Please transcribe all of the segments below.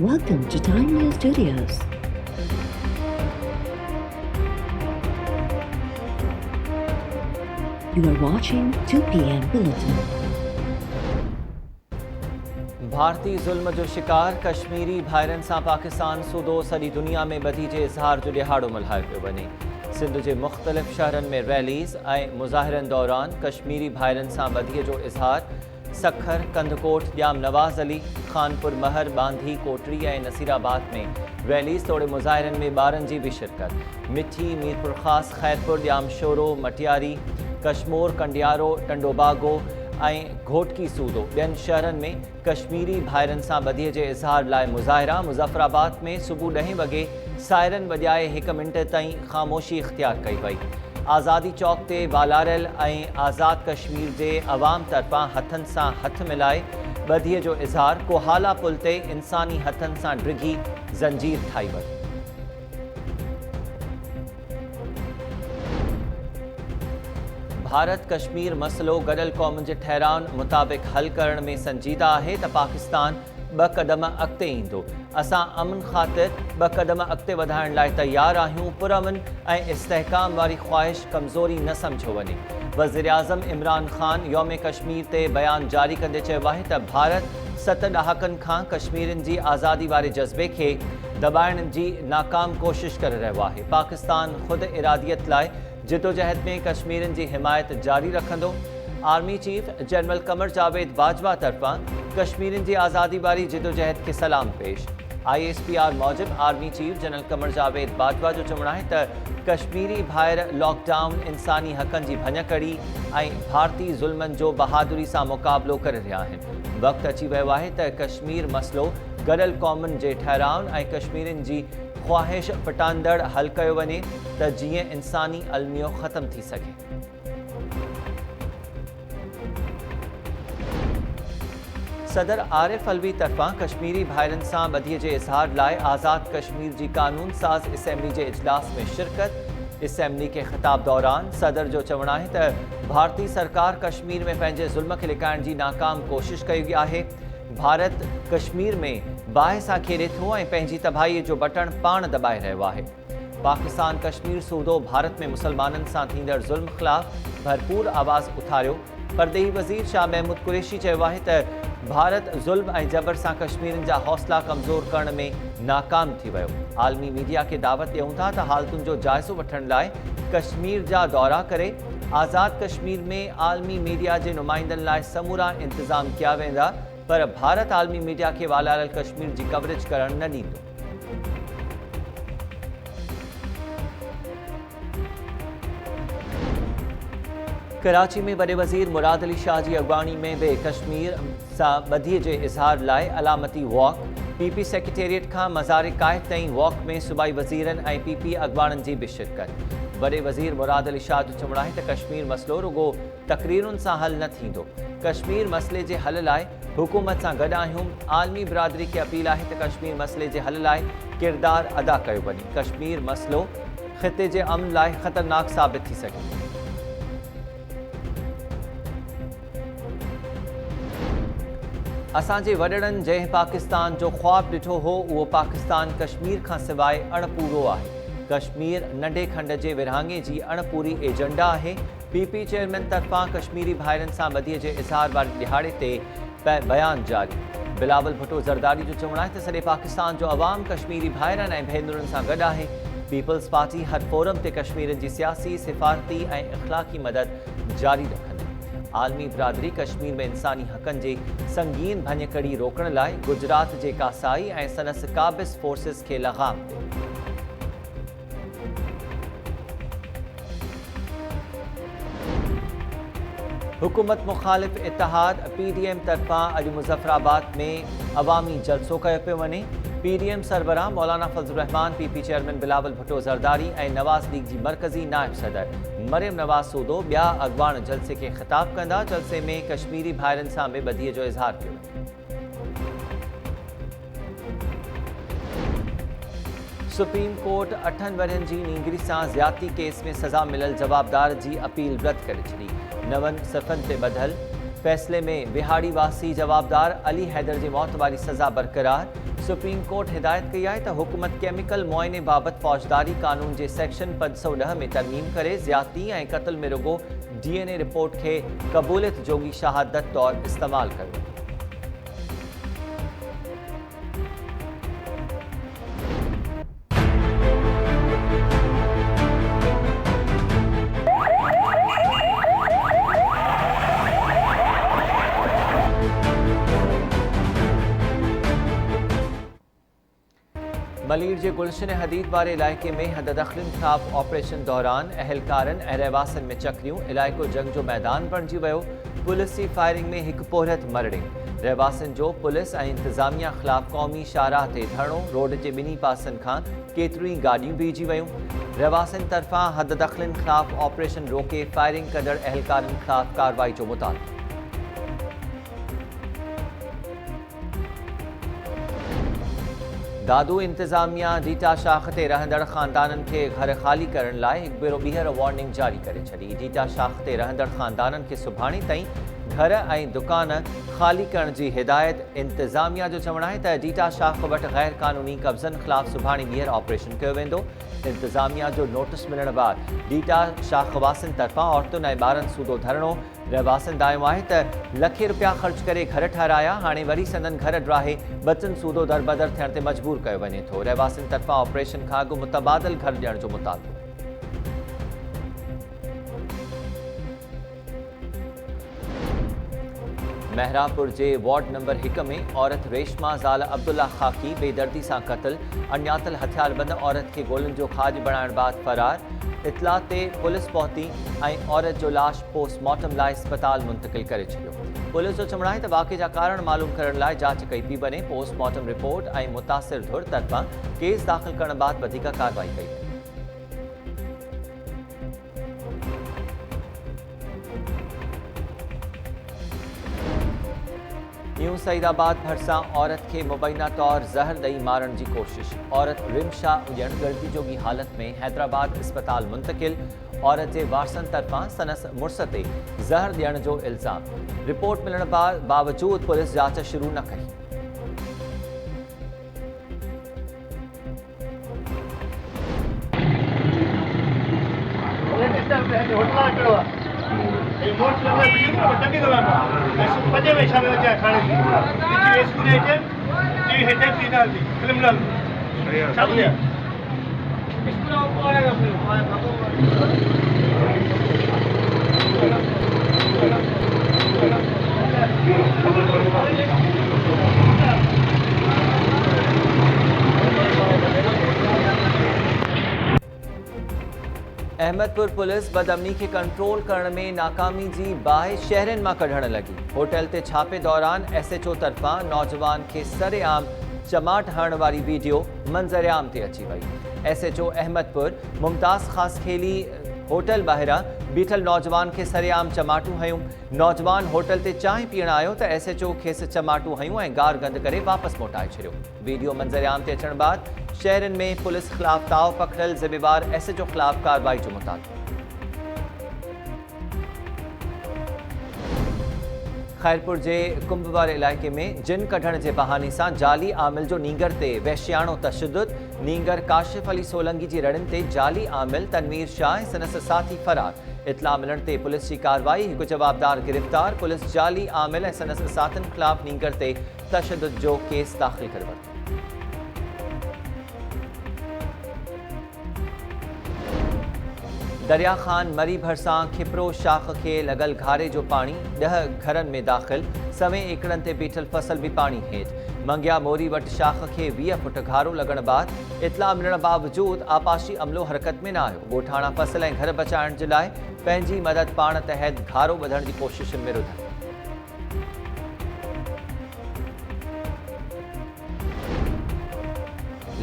Welcome to Time News Studios. You are watching 2 p.m. Bulletin. भारतीय ज़ुल्म जो शिकार कश्मीरी भाइरनि सां पाकिस्तान सूदो सॼी दुनिया में ॿधी जे इज़हार जो ॾिहाड़ो मल्हायो पियो वञे। सिंध जे मुख़्तलिफ़ शहरनि में रैलीज़ ऐं मुज़ाहिरनि दौरान कश्मीरी भाइरनि सां ॿधीअ जो इज़हार। सखर, कंदकोट, ॼाम नवाज़ अली, खानपुर महर, बांधी, कोटड़ी ऐं नसीराबाद में रैलीज़ तोड़े मुज़ाहिरनि में ॿारनि जी बि शिरकत। मिठी, मीरपुर ख़ास, खैरपुर, ॼाम शोरो, मटियारी, कशमोर, कंडियारो, टंडोबागो ऐं घोटकी सूदो ॿियनि शहरनि में कश्मीरी भाइरनि सां ॿधीअ जे इज़हार लाइ मुज़ाहिरा। मुज़फ़राबाद में सुबुह 10 वॻे सायरन वॼाए 1 मिंट ताईं ख़ामोशी इख़्तियार कई वई। आज़ादी चौक ते वालारियल ऐं आज़ाद कश्मीर जे अवाम तरफ़ां हथनि सां हथ मिलाए ॿधीअ जो इज़हार। कोहाला पुल ते इंसानी हथनि सां डिघी ज़ंजीर ठाही वई। भारत कश्मीर मसइलो गॾियल क़ौमुनि जे ठहराउनि मुताबिक़ हल करण में संजीदा आहे त पाकिस्तान 2 क़दम अॻिते ईंदो। असां अमन ख़ातिर 2 क़दम अॻिते वधाइण लाइ तयार आहियूं। पुरअमन ऐं इस्तेहकाम वारी ख़्वाहिश कमज़ोरी न सम्झो वञे। वज़ीर आज़म इमरान ख़ान यौम कश्मीर ते बयान जारी कंदे चयो आहे त भारत 7 ॾहाकनि खां कश्मीरियुनि जी आज़ादी वारे जज़्बे खे दॿाइण जी नाकाम कोशिश करे रहियो आहे। पाकिस्तान ख़ुदि इरादियत लाइ जिदोजहद में कश्मीरियुनि जी हिमायत जारी रखंदो। Army chief general Qamar Javed Bajwa तरफ़ां कश्मीरियुनि जी आज़ादी वारी जिदोजहद खे सलाम पेश। ISPR मूजिबि army chief general Qamar Javed Bajwa जो चवणु आहे त कश्मीरी भाइर लॉकडाउन, इंसानी हक़नि जी भञकड़ी ऐं भारतीय ज़ुल्मनि जो बहादुरी सां मुक़ाबिलो करे रहिया आहिनि। वक़्तु अची वियो आहे त कश्मीर मसइलो गॾियल क़ौमुनि जे ठहराउनि ऐं कश्मीरियुनि जी ख़्वाहिश फिटांदड़ हल कयो वञे त जीअं इंसानी अलमियो ख़तम थी सघे। सदर आरिफ अलवी तरफ़ां कश्मीरी भाइरनि सां ॿधीअ जे इज़हार लाइ आज़ाद कश्मीर जी कानून साज़ असेंबली जे इजलास में शिरकत। असेंबली खे ख़िताब दौरान सदर जो चवणु आहे त भारतीय सरकार कश्मीर में पंहिंजे ज़ुल्म खे लिकाइण जी नाकाम कोशिश कई आहे। भारत कश्मीर में बाहि सां खेॾे थो ऐं पंहिंजी तबाहीअ जो बटण पाण दॿाए रहियो आहे। पाकिस्तान कश्मीर सूदो भारत में मुसलमाननि सां थींदड़ ज़ुल्म ख़िलाफ़ भरपूर आवाज़ उथारियो। परदेही वज़ीर शाह महमूद कुरैशी चयो आहे त भारत ज़ुल्म ऐं जबर सां कश्मीरियुनि जा हौसला कमज़ोर करण में नाकाम थी वियो। आलमी मीडिया खे दावत ॾियूं था त हालतुनि जो जाइज़ो वठण लाइ कश्मीर जा दौरा करे। आज़ाद कश्मीर में आलमी मीडिया जे नुमाइंदनि लाइ समूरा इंतज़ाम कया वेंदा, पर भारत आलमी मीडिया खे वालारियल कश्मीर जी कवरेज करण न ॾींदो। कराची में वॾे वज़ीर मुराद अली शाह जी अॻवानी में बि कश्मीर सां ॿधीअ जे इज़हार लाइ अलामती वॉक। PP सेक्रेटेरिएट खां मज़ार कायद ताईं वॉक में सूबाई वज़ीरनि ऐं PP अॻवाननि जी बि शिरकत। वॾे वज़ीर मुराद अली शाह जो चवणु आहे त कश्मीर मसइलो रुॻो तक़रीरुनि सां हल न थींदो। कश्मीर मसइले जे हल लाइ हुकूमत सां गॾु आहियूं। आलमी बिरादरी खे अपील आहे त कश्मीर मसइले जे हल लाइ किरदारु अदा कयो वञे। कश्मीर मसइलो ख़िते जे अमन लाइ ख़तरनाक साबित थी सघे। असांजे वॾड़नि जंहिं पाकिस्तान जो ख़्वाबु ॾिठो हो उहो पाकिस्तान कश्मीर खां सवाइ अणपूरो आहे। कश्मीर नंढे खंड जे विरहाङे जी अणपूरी एजेंडा आहे। PP चेयरमैन तरफ़ां कश्मीरी भाइरनि सां ॿधीअ जे इज़हार वारे ॾिहाड़े ते बयान जारी। बिलावल भुट्टो ज़रदारी जो चवणु आहे त सॼे पाकिस्तान जो अवाम कश्मीरी भाइरनि ऐं भेनरुनि सां गॾु आहे। पीपल्स पार्टी हर फोरम ते कश्मीरियुनि जी सियासी, सिफ़ारती ऐं इख़्लाक़ी मदद जारी रखंदी। आलमी बिरादरी कश्मीर में इंसानी हक़नि जे संगीन भञकड़ी रोकण लाइ गुजरात जे कासाई ऐं संदसि क़ाबिज़ फोर्सिस खे लॻाम ॾिए। हुकूमत मुख़ालिफ़ इतिहाद PDM तरफ़ां अॼु मुज़फ़राबाद में अवामी जलसो कयो पियो वञे। PDM सरबराह मौलाना फज़लुर रहमान, PP चेयरमैन बिलावल भुट्टो ज़रदारी ऐं नवाज़ लीग जी मरकज़ी नायब सदर मरियम नवाज़ सूदो ॿिया अॻवान जलसे खे ख़िताब कंदा। जलसे में कश्मीरी भाइरनि सां बि ॿधीअ जो इज़हार कयो। सुप्रीम कोर्ट 8 वरहनि जी नींगरी सां ज़्यादती केस में सज़ा मिलियल जवाबदार जी अपील रद्द करे छॾी। 9 सफ़नि ते ॿधल फैसले में बिहाड़ी वासी जवाबदार अली हैदर जी मौत वाली सज़ा बरक़रार। सुप्रीम कोर्ट हिदायत कई है तो हुकूमत केमिकल मुआयने बाबत फौजदारी कानून के सेक्शन 510 में तरमीम करे ज़्यादती और कत्ल में रुगो DNA रिपोर्ट के कबूलियत जोगी शहादत तौर इस्तेमाल करो। मलीर के गुलशन हदीद वाले इलाके में हददखलिन खिलाफ ऑपरेशन दौरान अहलकारन ऐं रहवासन में चक्रियों इलाइको जंग जो मैदान बणिजी वियो। पुलिस की फायरिंग में एक पोहरत मरड़े। रहवासन जो पुलिस ऐं इंतजामिया खिलाफ कौमी शाहराह ते धरणो। रोड के बिनी पासन खां केतरी गाड़ियों बीहजी वयूं। रहवासन तरफा हददखलिन खिलाफ ऑपरेशन रोके फायरिंग कंदड़ अहलकारन खिलाफ कार्रवाई जो मुतालबो। दादू इंतजामिया डीटा शाख ते रहंदड़ खानदानन के घर खाली करण लाइ एक भेरो ॿीहर वार्निंग जारी करे छॾी। डीटा शाख ते रहंदड़ खानदानन के सुभाणे ताईं घर ऐं दुकान खाली करण की हिदायत। इंतजामिया जो चवण है त डीटा शाख वटि गैर कानूनी कब्ज़न खिलाफ सुभाणे ॿीहर ऑपरेशन किया वेंदो। इंतजामिया जो नोटिस मिलण बाद डीटा शाख वासिन तरफा औरतुनि ऐं ॿारनि सूदो धरणो। रहवासन दायो है त लखे रुपया ख़र्च करे घर ठाराया, हाणे वरी संदन घर ड्राहे बचन सूदो दरबदर थियण ते मजबूर कयो वञे थो। रहवासन तरफा ऑपरेशन खां अॻु मुतबादल घर ॾियण जो मुतालबो। महरापुर के वार्ड नंबर 1 में औरत रेशमा ज़ाल अब्दुल्ला खाकी बेदर्दी से कत्ल। अणियातल हथियारबंद औरत के गोलन जो खाज बनाने बाद फरार। इतला ते पुलिस पहुती और औरत जो लाश पोस्टमार्टम लाइ अस्पताल मुंतकिल करे छो। पुलिस जो चवण है तो वाक़े जा कारण मालूम करण लाइ जांच कई पी बने। पोस्टमार्टम रिपोर्ट और मुतासिर धुर तरफा केस दाखिल करण बाद वधिक कार्रवाई कई। न्यू सईदाबाद भरसा औरत के मुबैना तौर जहर दई मारण की कोशिश। औरत रिमशा उजण गलती जोगी हालत में हैदराबाद अस्पताल मुंतकिल। औरत के वारसन तरफा सनस मुड़स ते जहर दियण जो इल्ज़ाम। रिपोर्ट मिलण बावजूद पुलिस जांच शुरू न कई। अहमदपुर पुलिस बदअमनी के कंट्रोल करने में नाकामी की बाहि शहरन में कढ़ण लगी। होटल ते छापे दौरान SHO तरफा नौजवान के सरेआम चमाट हरण वाली वीडियो मंजरेआम ते अची वई। SHO अहमदपुर मुमताज़ खास खेली होटल ॿाहिरां बीठल नौजवान के सरेआम चमाटू हयूं। नौजवान होटल ते चांहि पीअण आयो त SHO खेसि चमाटू हयूं ऐं गार गंद करे वापस मोटाए छॾियो। वीडियो मंजरेआम ते अचण बाद शहरन में पुलिस खिलाफ ताव पकड़ल। ज़िम्मेवार SHO खिलाफ कार्रवाई जो मुतालबो। खैरपुर के कुंभवार इलाके में जिन कढ़ण के बहाने से जाली आमिल जो नींगर ते वहशियाणो तशद्दुद। नींगर काशिफ अली सोलंगी की रड़न ते जाली आमिल तनवीर शाह सनस साथी फरार। इतला मिलण ते पुलिस की कार्रवाई। एक जवाबदार गिरफ्तार। पुलिस जाली आमिल ऐं सनस साथिन खिलाफ नींगर ते तशद्दुद जो केस दाखिल कर वरितो। दरिया खान मरी भरसा खिपरो शाख के लगल घारे जो पानी 10 घरन में दाखिल। सवें एकड़न ते बीठल फसल भी पानी हेठ। मंगिया मोरी वट शाख के 20 फुट घारो लगण बाद इतला मिलण बावजूद आपाशी अमलो हरकत में न आयो। गोठाणा फसल ऐं घर बचाइण जे लाइ पंहिंजी मदद पाण तहत घारो ॿधण जी कोशिशुनि में रुधन।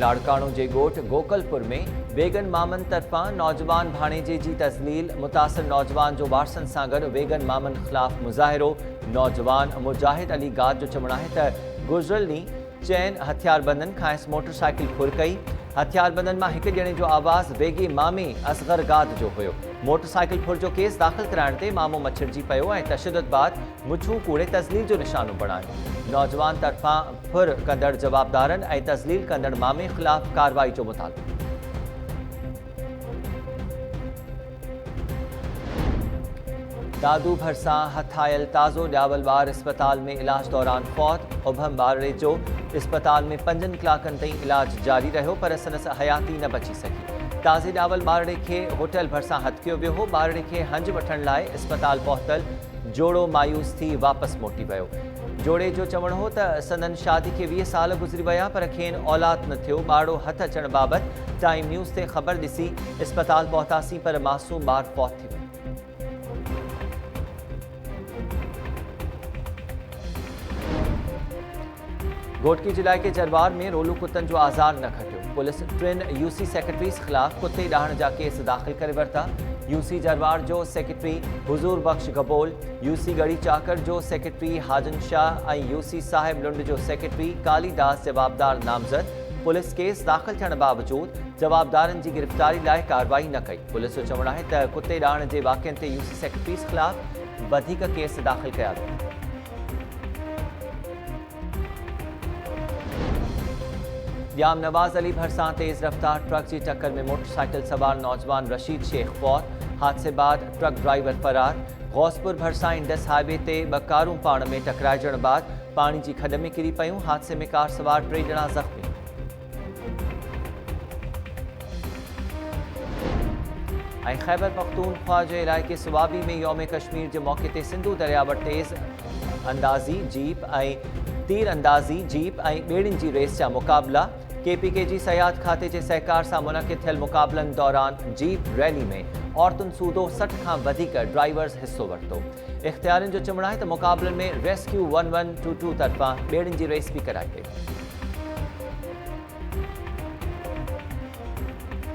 लाड़काणो के गोठ गोकलपुर में वेगन मामन तरफा नौजवान भाणेजे की तज़लील। मुतासिर नौजवान जो वारसन सां गॾु वेगन मामन खिलाफ मुज़ाहिरो। नौजवान मुजाहिद अली गाद जो चवण है त गुज़िरियल ॾींहुं चैन हथियारबंदन खां मोटरसाइकिल फुर कई। हथियारबंदन मां हिकु ॼणे जो आवाज़ वेगे मामे असगर गाद जो हुयो। मोटरसाइकिल फुर जो केस दाख़िल कराइण ते मामो मछड़जी पियो ऐं तशद्दुद बाद मुछूं कूड़े तज़लील जो निशानो बणायो। नौजवान तरफ़ां फुर कंदड़ जवाबदारनि ऐं तज़लील कंदड़ मामे ख़िलाफ़ कार्रवाई जो मुतालबो। दादू भरसां हथायल ताज़ो ॼावल ॿार अस्पताल में इलाज दौरान फौत। उभम ॿारड़े जो अस्पताल में 5 कलाकनि ताईं इलाज जारी रहियो पर संदसि हयाती न बची सघी। ताज़े ॼावल ॿारड़े खे होटल भरसां हथकियो वियो हो। ॿारड़े खे हंज वठण लाइ अस्पताल पहुतल जोड़ो मायूस थी वापसि मोटी वियो। जोड़े जो चवणु हो त संदन शादी खे 20 साल गुज़री विया पर खेनि औलाद न थियो। ॿारड़ो हथ अचण बाबति टाइम न्यूज़ ते ख़बर ॾिसी अस्पताल पहुतासीं पर मासूम ॿार फौत थी वियो। घोटकी जिले के जरवार में रोलू कुत्तन जो आज़ार न खटियो। पुलिस 3 यूसी सेक्रेटरीज़ ख़िलाफ़ कुत्ते ॾाहण जा केस दाख़िल करे वरिता। यूसी जरवार जो सेक्रेटरी हुज़ूर बख्श गबोल, यूसी गढ़ी चाकर जो सेक्रेटरी हाजन शाह ऐं यूसी साहिब लुंड जो सेक्रेटरी कालीदास जवाबदार नामज़द। पुलिस केस दाख़िल थियण बावजूद जवाबदारनि जी गिरफ़्तारी लाइ कार्रवाई न कई। पुलिस जो चवणु आहे त कुत्ते ॾाहण जे वाक़िअनि ते यूसी सेक्रेटरीज़ ख़िलाफ़ वधीक केस दाख़िल कया विया। ॼाम नवाज़ अली भरसां तेज़ रफ्तार ट्रक की टक्कर में मोटरसाइकिल सवार नौजवान रशीद शेख फौत। हादसे बाद ट्रक ड्राइवर फरार। गौसपुर भरसां इंडस हाईवे ते 2 कारूं पाण में टकराइजण बाद पानी की खड में किरी पयूं। हादसे में कार सवार 3 ॼणा ज़ख़्मी। ऐं खैबर पख्तूनख्वा जे इलाइक़े सुवाबी में यौम कश्मीर के मौके ते सिंधु दरिया वटि तेज़ अंदाज़ी जीप ऐं तीर अंदाज़ी जीप ऐं ॿेड़ियुनि जी रेस जा मुक़ाबला। केपीके जी सयाहत खाते जे सहकार सां मुनक़िद थियल मुक़ाबलनि दौरान जीप रैली में औरतुनि सूदो 60 खां वधीक ड्राइवर्स हिस्सो वरितो। इख़्तियारियुनि जो चवणु आहे त मुक़ाबलनि में रेस्क्यू 1122 तरफ़ां ॿेड़ियुनि जी रेस भी कराई वई।